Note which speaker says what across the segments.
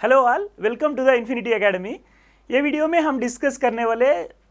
Speaker 1: Hello all, welcome to the Infinity Academy. ये video में हम डिस्कस करने वाले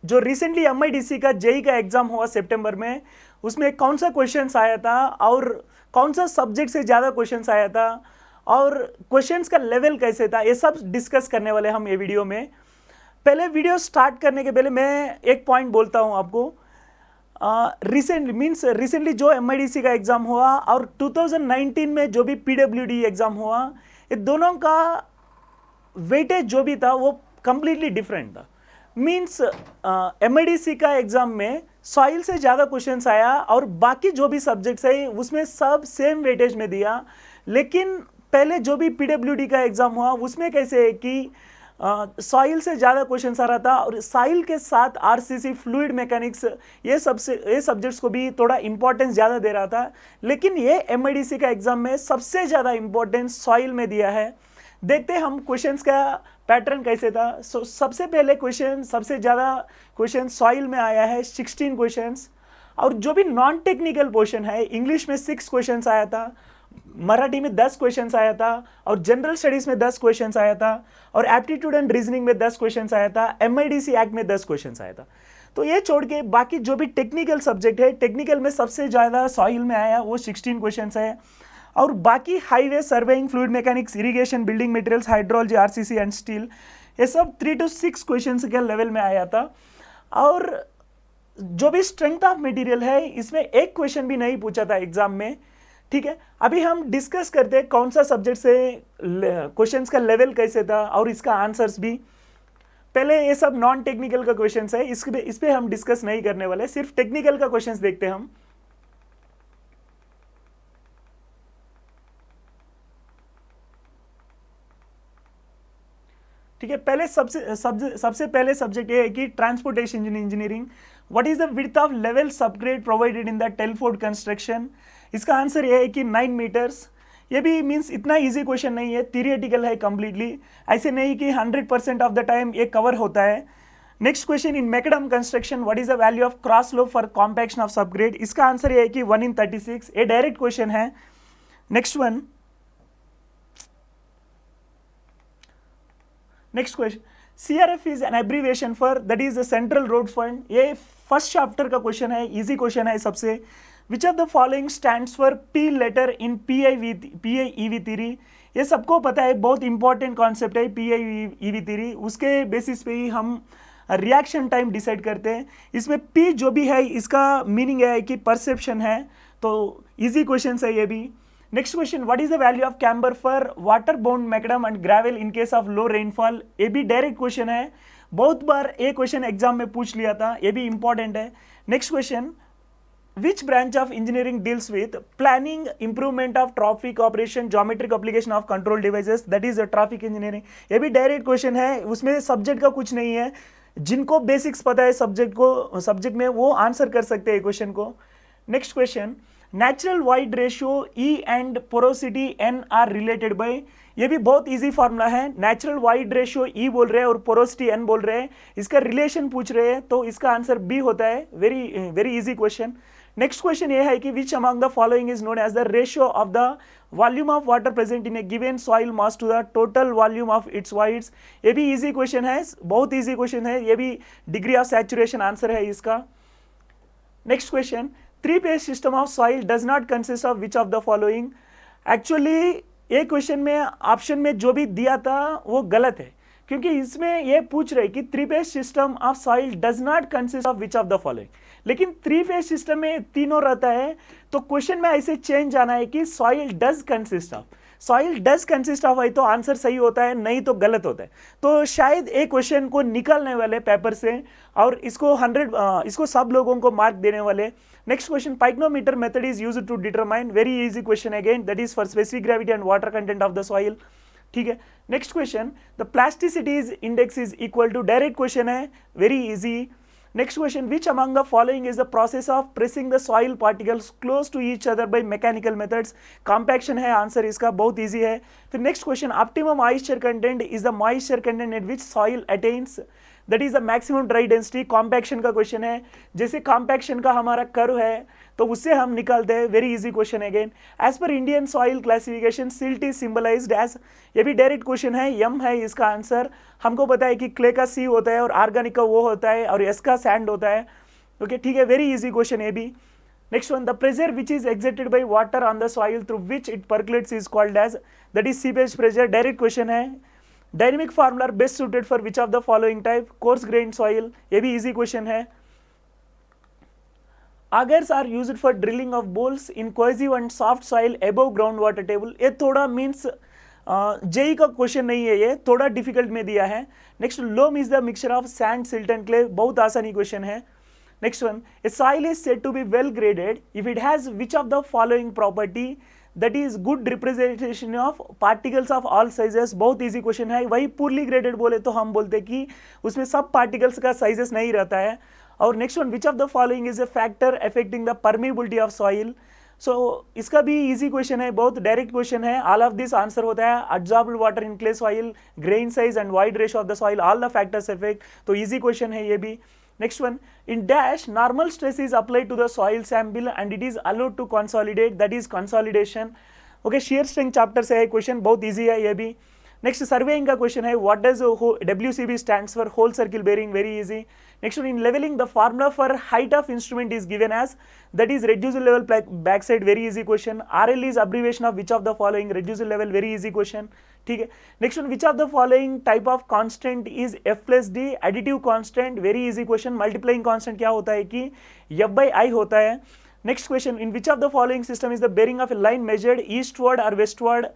Speaker 1: जो रिसेंटली एमआईडीसी का जेई का एग्ज़ाम हुआ सितंबर में, उसमें कौन सा क्वेश्चंस आया था और कौन सा सब्जेक्ट से ज़्यादा क्वेश्चंस आया था और क्वेश्चंस का लेवल कैसे था, ये सब डिस्कस करने वाले हम ये वीडियो में। पहले वीडियो स्टार्ट करने के पहले मैं एक पॉइंट बोलता हूँ आपको। रिसेंटली जो एमआईडीसी का एग्ज़ाम हुआ और 2019 में जो भी पीडब्ल्यूडी एग्ज़ाम हुआ, ये दोनों का वेटेज जो भी था वो कंप्लीटली डिफरेंट था। मीन्स एमआईडीसी का एग्जाम में सॉइल से ज़्यादा क्वेश्चंस आया और बाकी जो भी सब्जेक्ट्स है उसमें सब सेम वेटेज में दिया। लेकिन पहले जो भी पीडब्ल्यूडी का एग्जाम हुआ उसमें कैसे है कि सॉइल से ज़्यादा क्वेश्चंस आ रहा था और सॉइल के साथ आरसीसी, फ्लूइड मैकेनिक्स, ये सब्जेक्ट्स को भी थोड़ा इंपॉर्टेंस ज़्यादा दे रहा था। लेकिन ये एमआईडीसी का एग्जाम में सबसे ज़्यादा इंपॉर्टेंस सॉइल में दिया है। देखते हैं हम क्वेश्चंस का पैटर्न कैसे था। सबसे पहले क्वेश्चन, सबसे ज़्यादा क्वेश्चन सॉइल में आया है 16 क्वेश्चंस, और जो भी नॉन टेक्निकल पोर्शन है, इंग्लिश में 6 क्वेश्चंस आया था, मराठी में 10 क्वेश्चंस आया था, और जनरल स्टडीज़ में 10 क्वेश्चंस आया था, और एप्टीट्यूड एंड रीजनिंग में 10 क्वेश्चंस आया था, एमआईडीसी एक्ट में 10 क्वेश्चंस आया था। तो ये छोड़ के बाकी जो भी टेक्निकल सब्जेक्ट है, टेक्निकल में सबसे ज़्यादा सॉइल में आया वो 16 क्वेश्चंस है, और बाकी highway, surveying, fluid mechanics, irrigation, building materials, hydrology, RCC and steel, ये सब 3 to 6 क्वेश्चंस के लेवल में आया था। और जो भी स्ट्रेंथ ऑफ मटेरियल है, इसमें एक क्वेश्चन भी नहीं पूछा था एग्जाम में। ठीक है, अभी हम डिस्कस करते हैं कौन सा सब्जेक्ट से क्वेश्चंस का लेवल कैसे था और इसका आंसर्स भी। पहले ये सब नॉन टेक्निकल का क्वेश्चंस है, इस पे हम डिस्कस नहीं करने वाले, सिर्फ टेक्निकल का क्वेश्चंस देखते हैं हम। ठीक है, पहले सबसे पहले सब्जेक्ट ये है कि transportation engineering. What is the width of level subgrade provided in the Telford construction? इसका आंसर ये है कि 9 मीटर्स। ये भी मीन्स इतना इजी क्वेश्चन नहीं है, थियरिटिकल है कंप्लीटली, ऐसे नहीं कि 100% ऑफ द टाइम ये कवर होता है। Next question, in McAdam construction what is the value of cross slope for compaction of subgrade? इसका आंसर ये है कि 1 in 36। ये डायरेक्ट क्वेश्चन है। Next one, next question, CRF is an abbreviation for, that is the central road fund. ये first chapter का question है, easy question है सबसे। विच of the following stands for P letter in PIEV theory? ये सबको पता है, बहुत इंपॉर्टेंट कॉन्सेप्ट है PIEV थ्योरी। उसके बेसिस पे ही हम रिएक्शन टाइम डिसाइड करते हैं। इसमें P जो भी है इसका मीनिंग है कि परसेप्शन है, तो इजी क्वेश्चन है ये भी। Next question, what is the value of camber for water bound McAdam and gravel in case of low rainfall? ये भी डायरेक्ट क्वेश्चन है, बहुत बार ये क्वेश्चन एग्जाम में पूछ लिया था, ये भी इंपॉर्टेंट है। Next question, which branch of engineering deals with planning, improvement of traffic operation, geometric application of control devices? That is traffic engineering. ये भी डायरेक्ट क्वेश्चन है, उसमें सब्जेक्ट का कुछ नहीं है। जिनको बेसिक्स पता है सब्जेक्ट में, वो आंसर कर सकते हैं क्वेश्चन को। Next question, natural void ratio E and porosity N are related by? ये भी बहुत इजी फॉर्मूला है। नेचुरल वाइड रेशियो E बोल रहे हैं और पोरोसिटी N बोल रहे हैं, इसका रिलेशन पूछ रहे हैं, तो इसका आंसर B होता है। Very easy question. Next question ये है कि which among the following is known as the ratio of the volume of water present in a given soil mass to the total volume of its voids? ये भी easy question है, बहुत easy question है, ये भी degree of saturation answer है इसका। Next question, 3-phase system of soil does not consist of which of the following? Actually ये क्वेश्चन में ऑप्शन में जो भी दिया था वो गलत है, क्योंकि इसमें ये पूछ रहे कि 3-phase system of soil does not consist of which of the following, लेकिन 3-phase सिस्टम में तीनों रहता है, तो क्वेश्चन में ऐसे चेंज आना है कि soil does consist of. Soil does consist of है तो आंसर सही होता है, नहीं तो गलत होता है। तो शायद एक क्वेश्चन को निकालने वाले पेपर से, और इसको सब लोगों को मार्क देने वाले। Next question, pycnometer method is used to determine, very easy question again, that is for specific gravity and water content of the soil. ठीक है, next question, the plasticity index is equal to, direct question है, very easy. Next question, which among the following is the process of pressing the soil particles close to each other by mechanical methods? Compaction है answer इसका, बहुत easy है। फिर next question, optimum moisture content is the moisture content eight which soil attains? That is the maximum dry density. Compaction का question है, जैसे compaction का हमारा कर्व है तो उससे हम निकालते हैं, very easy question again. As per Indian soil classification silt is symbolized as, ये भी डायरेक्ट क्वेश्चन है, यम है इसका आंसर। हमको पता है कि क्ले का सी होता है और ऑर्गेनिक का वो होता है और एस का सैंड होता है। ओके ठीक है, वेरी इजी क्वेश्चन ये भी। Next one, the pressure which is exerted by water on the soil through which it percolates is called as, that is seepage pressure, direct question है। Dynamic formula best suited for which of the following type, coarse grain soil, ये भी easy question है। Augers are used for drilling of bowls in cohesive and soft soil above groundwater table, ये थोड़ा means JEE का question नहीं है, ये थोड़ा डिफिकल्ट में दिया है। Next, loam is the mixture of sand, silt and clay, बहुत आसानी क्वेश्चन है। Next one, a soil is said to be well graded if it has which of the following property, that is good representation of particles of all sizes, बहुत easy question है। वही पुरली graded बोले तो हम बोलते कि उसमें सब पार्टिकल्स का साइजेस नहीं रहता है। और next one, which of the following is a factor affecting the permeability of soil, so इसका भी इजी क्वेश्चन है, बहुत डायरेक्ट क्वेश्चन है। ऑल ऑफ दिस आंसर होता है absorbed water in clay soil, grain size and void ratio of the soil, all the factors effect, तो easy question है ये भी। Next one, in dash normal stress is applied to the soil sample and it is allowed to consolidate, that is consolidation. Okay, shear strength chapter से है question, बहुत easy है ये भी। नेक्स्ट, सर्वेइंग का क्वेश्चन है, what does WCB stands for, whole circle bearing, very easy. Next one, in leveling the formula for height of instrument is given as, that is reducible level backside, very easy question। RL is abbreviation of which of the following, reducible level, very easy question, ठीक है। Next one, which of the following type of constant is F plus D, additive constant, very easy question। multiplying constant क्या होता है कि F by I होता है। Next question, in which of the following system is the bearing of a line measured eastward or westward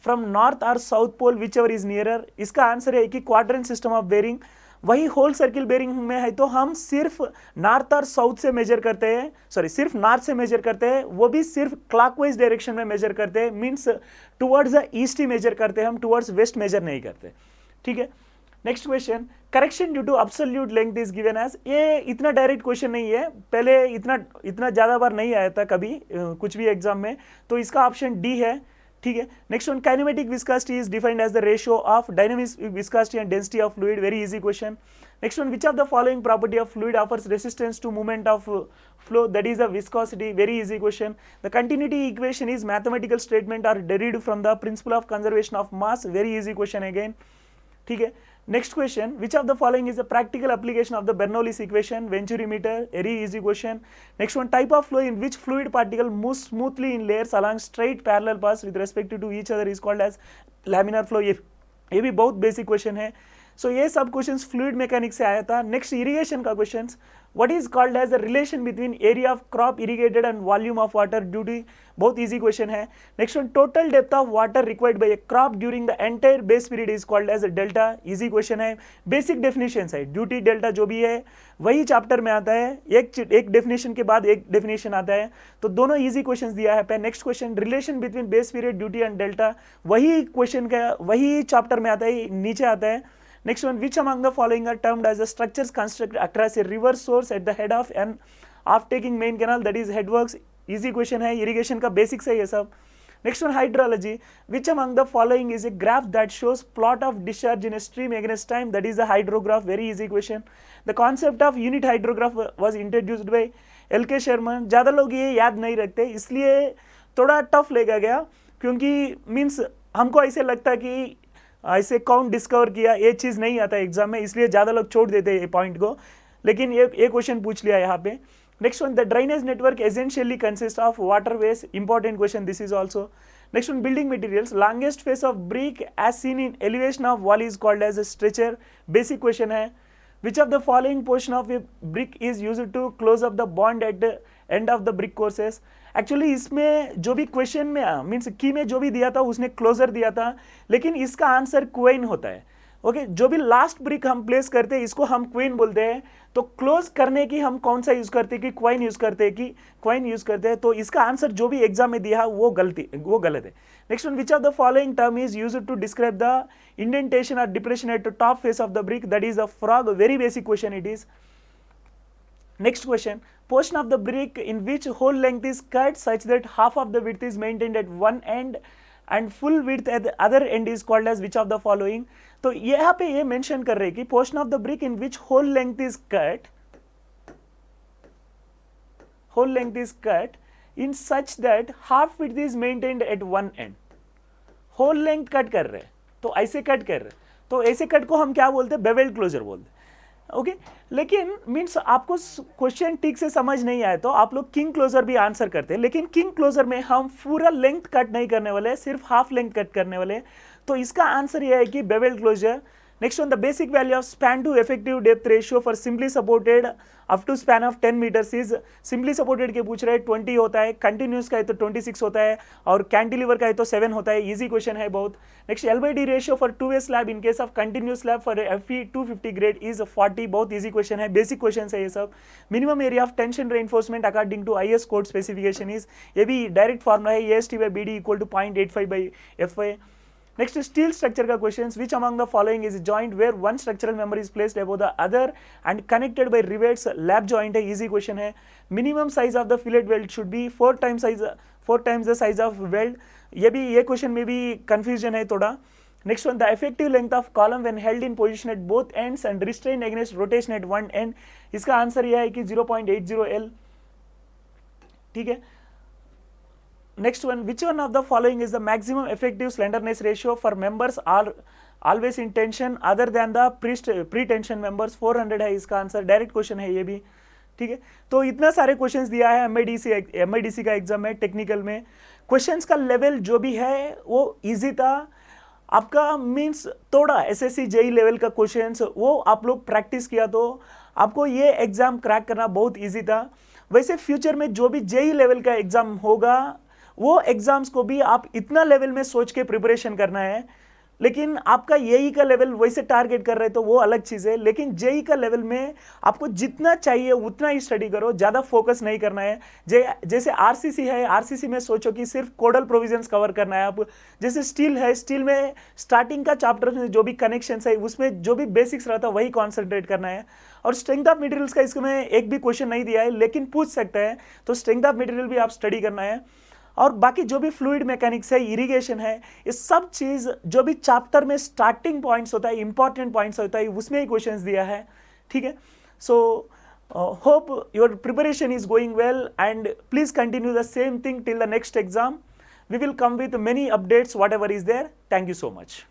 Speaker 1: from north or south pole, whichever is nearer, इसका answer है कि quadrant system of bearing। वही whole circle bearing में है तो हम सिर्फ north और साउथ से मेजर करते हैं, सॉरी सिर्फ नॉर्थ से मेजर करते हैं, वो भी सिर्फ क्लॉकवाइज डायरेक्शन में मेजर करते हैं, मींस टुवर्ड्स द ईस्ट ही मेजर करते हैं, हम टुवर्ड्स वेस्ट मेजर नहीं करते, ठीक है। Next question, correction due to absolute length is given as, ये इतना डायरेक्ट क्वेश्चन नहीं है, पहले इतना ज़्यादा बार नहीं आया था कभी कुछ भी एग्जाम में, तो इसका ऑप्शन डी है, ठीक है। Next one, kinematic viscosity is defined as the ratio of dynamic viscosity and density of fluid, very easy question. Next one, which of the following property of fluid offers resistance to movement of flow, that is the viscosity, very easy question. The continuity equation is mathematical statement are derived from the principle of conservation of mass, very easy question again, ठीक है। Next question, which of the following is a practical application of the Bernoulli's equation, venturimeter, very easy question. Next one, type of flow in which fluid particle moves smoothly in layers along straight parallel paths with respect to each other is called as laminar flow, ये भी बहुत basic question है। सो ये सब questions fluid mechanics से आया था। Next, irrigation का questions, what is called as the relation between area of crop irrigated and volume of water due to, बहुत इजी क्वेश्चन है। Next one, total depth of water required by a crop during the entire base period is called as delta, easy question है। Basic definition है, duty delta जो भी है वही chapter में आता है, एक डेफिनेशन के बाद एक डेफिनेशन आता है, तो दोनों इजी क्वेश्चंस दिया है। Next question, relation between base period duty and delta, वही क्वेश्चन का वही चैप्टर में आता है, नीचे आता है। Next one, which among the following are termed as the structures constructed across a river source at the head of an off-taking main canal, that is headworks, easy question है, irrigation का basics है ये सब। Next one, hydrology, which among the following is a graph that shows plot of discharge in a stream against time, that is a hydrograph, very easy question। The concept of unit hydrograph was introduced by LK Sherman, ज़्यादा लोग ये याद नहीं रखते इसलिए थोड़ा tough लेगा गया, क्योंकि मीन्स हमको ऐसे लगता कि ऐसे कौन डिस्कवर किया, ये चीज़ नहीं आता एग्जाम में, इसलिए ज़्यादा लोग छोड़ देते हैं ये पॉइंट को, लेकिन ये क्वेश्चन पूछ लिया यहाँ पे। Next one, the drainage network essentially consist of waterways, important question this is also. Next one, building materials, longest face of brick as seen in elevation of wall is called as a stretcher, basic question है। Which of the following portion of a brick is used to close up the bond at the end of the brick courses, actually इसमें जो भी question में means की में जो भी दिया था उसने क्लोजर दिया था, लेकिन इसका आंसर क्वेन होता है। ओके, जो भी लास्ट ब्रिक हम प्लेस करते हैं इसको हम क्वेन बोलते हैं, तो क्लोज करने की हम कौन सा यूज करते हैं कि क्वेन यूज करते हैं कि क्वेन यूज करते हैं, तो इसका आंसर जो भी एग्जाम में दिया वो गलत है। Next one, which of the following term is used to describe the indentation और depression at the top face of the brick, that is a frog, very basic question it is. Next question, portion of the brick in which whole length is cut such that half of the width is maintained at one end and full width at the other end is called as which of the following. तो यहाँ पे ये mention कर रहे हैं कि portion of the brick in which whole length is cut, whole length is cut in such that half width is maintained at one end। whole length cut कर रहे हैं तो ऐसे कट कर रहे हैं, तो ऐसे कट को हम क्या बोलते हैं, बेवेल्ड क्लोजर बोलते हैं। ओके, लेकिन मीन्स आपको क्वेश्चन ठीक से समझ नहीं आए तो आप लोग किंग क्लोजर भी आंसर करते हैं, लेकिन किंग क्लोजर में हम पूरा लेंथ कट नहीं करने वाले, सिर्फ हाफ लेंथ कट करने वाले। तो इसका आंसर यह है कि bevelled closure. Next one, the basic value of span to effective depth ratio for simply supported up to span of 10 meters is, simply supported के पूछ रहे हैं 20 होता है, continuous का है तो 26 होता है, और cantilever का है तो 7 होता है। easy question है बहुत। Next, L/D ratio for two-way slab in case of continuous slab for FE 250 grade is 40, बहुत easy question है, basic questions है ये सब। Minimum area of tension reinforcement according to IS code specification is, ये भी direct formula है, AST by BD equal to 0.85 by FY। Next, steel structure का questions, which among the following is joint where one structural member is placed above the other and connected by rivets, lap joint है, easy question है। minimum size of the fillet weld should be 4 times the size of weld, ये भी ये question में भी confusion है थोड़ा। Next one, the effective length of column when held in position at both ends and restrained against rotation at one end, इसका answer यह है कि 0.80 L, ठीक है। Next one, which one of the following is the maximum effective slenderness ratio for members are always in tension other than the pre-tension members? 400 है इसका answer, direct question है ये भी, ठीक है। तो इतना सारे क्वेश्चंस दिया है MIDC का एग्जाम में, टेक्निकल में क्वेश्चंस का लेवल जो भी है वो इजी था आपका, मीन्स थोड़ा SSC JEE लेवल का क्वेश्चंस वो आप लोग प्रैक्टिस किया तो आपको ये एग्जाम क्रैक करना बहुत इजी था। वैसे फ्यूचर में जो भी JEE लेवल का एग्जाम होगा वो एग्जाम्स को भी आप इतना लेवल में सोच के प्रिपरेशन करना है, लेकिन आपका JEE का लेवल वैसे टारगेट कर रहे तो वो अलग चीज़ है, लेकिन JEE का लेवल में आपको जितना चाहिए उतना ही स्टडी करो, ज़्यादा फोकस नहीं करना है। जैसे RCC है, RCC में सोचो कि सिर्फ कोडल प्रोविजंस कवर करना है आप। जैसे स्टील है, स्टील में स्टार्टिंग का चैप्टर में जो भी कनेक्शंस है उसमें जो भी बेसिक्स रहता है वही कॉन्सेंट्रेट करना है। और स्ट्रेंथ ऑफ मटेरियल्स का इसमें एक भी क्वेश्चन नहीं दिया है, लेकिन पूछ सकता है, तो स्ट्रेंथ ऑफ मटेरियल भी आप स्टडी करना है। और बाकी जो भी फ्लूइड मैकेनिक्स है, इरिगेशन है, ये सब चीज़ जो भी चैप्टर में स्टार्टिंग पॉइंट्स होता है, इंपॉर्टेंट पॉइंट्स होता है, उसमें ही क्वेश्चंस दिया है, ठीक है। So hope your preparation is going well and please continue the same thing till the next exam. We will come with many updates whatever is there. Thank you so much.